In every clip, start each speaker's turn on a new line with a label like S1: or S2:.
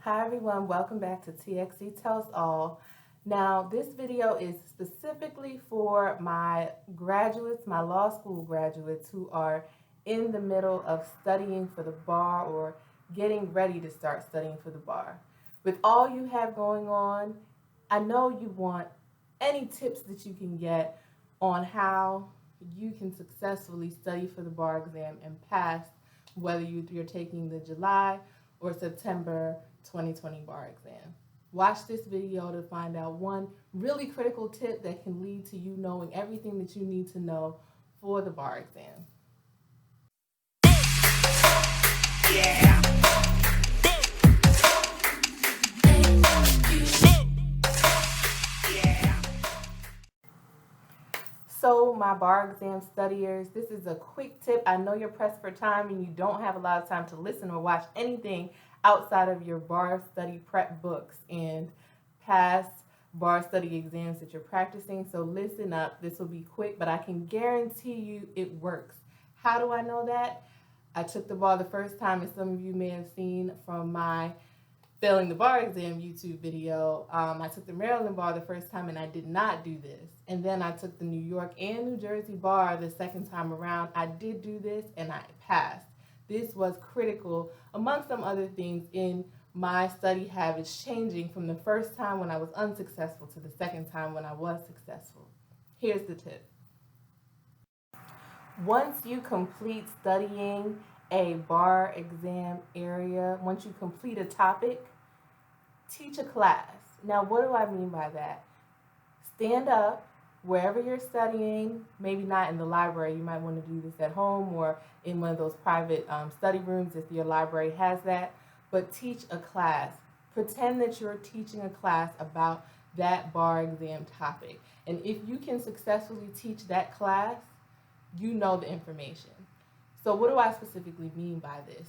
S1: Hi everyone, welcome back to TXC Tells All. Now this video is specifically for my graduates, my law school graduates who are in the middle of studying for the bar or getting ready to start studying for the bar. With all you have going on, I know you want any tips that you can get on how you can successfully study for the bar exam and pass, whether you're taking the July or September 2020 bar exam. Watch this video to find out one really critical tip that can lead to you knowing everything that you need to know for the bar exam. Yeah. So my bar exam studiers, this is a quick tip. I know you're pressed for time and you don't have a lot of time to listen or watch anything outside of your bar study prep books and past bar study exams that you're practicing. So listen up. This will be quick, but I can guarantee you it works. How do I know that? I took the bar the first time, as some of you may have seen from my failing the bar exam YouTube video. I took the Maryland bar the first time and I did not do this. And then I took the New York and New Jersey bar the second time around. I did do this and I passed. This was critical, among some other things, in my study habits changing from the first time when I was unsuccessful to the second time when I was successful. Here's the tip. Once you complete studying a bar exam area, once you complete a topic, teach a class. Now, what do I mean by that? Stand up wherever you're studying, maybe not in the library. You might want to do this at home or in one of those private study rooms if your library has that, but teach a class. Pretend that you're teaching a class about that bar exam topic. And if you can successfully teach that class, you know the information. So what do I specifically mean by this?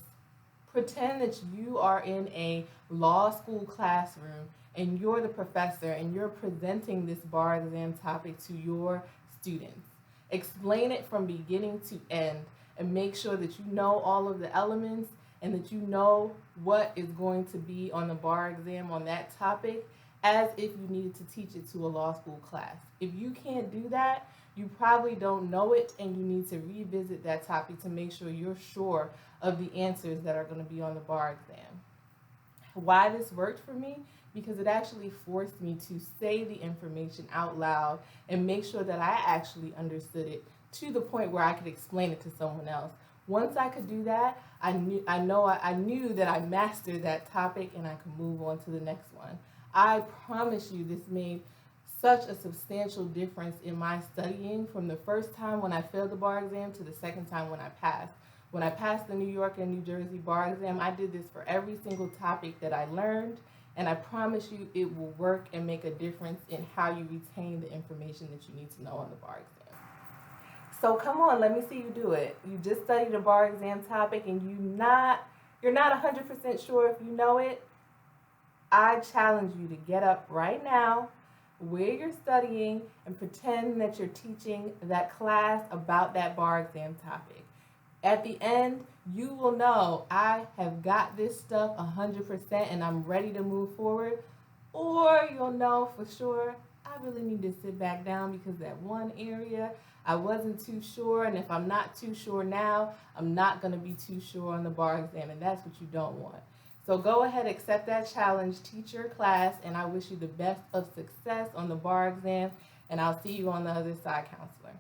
S1: Pretend that you are in a law school classroom and you're the professor and you're presenting this bar exam topic to your students. Explain it from beginning to end and make sure that you know all of the elements and that you know what is going to be on the bar exam on that topic as if you needed to teach it to a law school class. If you can't do that, you probably don't know it and you need to revisit that topic to make sure you're sure of the answers that are going to be on the bar exam. Why this worked for me? Because it actually forced me to say the information out loud and make sure that I actually understood it to the point where I could explain it to someone else. Once I could do that, I knew that I mastered that topic and I could move on to the next one. I promise you this made such a substantial difference in my studying from the first time when I failed the bar exam to the second time when I passed. When I passed the New York and New Jersey bar exam, I did this for every single topic that I learned, and I promise you it will work and make a difference in how you retain the information that you need to know on the bar exam. So come on, let me see you do it. You just studied a bar exam topic and you're not 100% sure if you know it. I challenge you to get up right now where you're studying and pretend that you're teaching that class about that bar exam topic. At the end, you will know I have got this stuff 100% and I'm ready to move forward. Or you'll know for sure I really need to sit back down because that one area I wasn't too sure, and if I'm not too sure now, I'm not going to be too sure on the bar exam, and that's what you don't want. So go ahead, accept that challenge, teach your class, and I wish you the best of success on the bar exam, and I'll see you on the other side, counselor.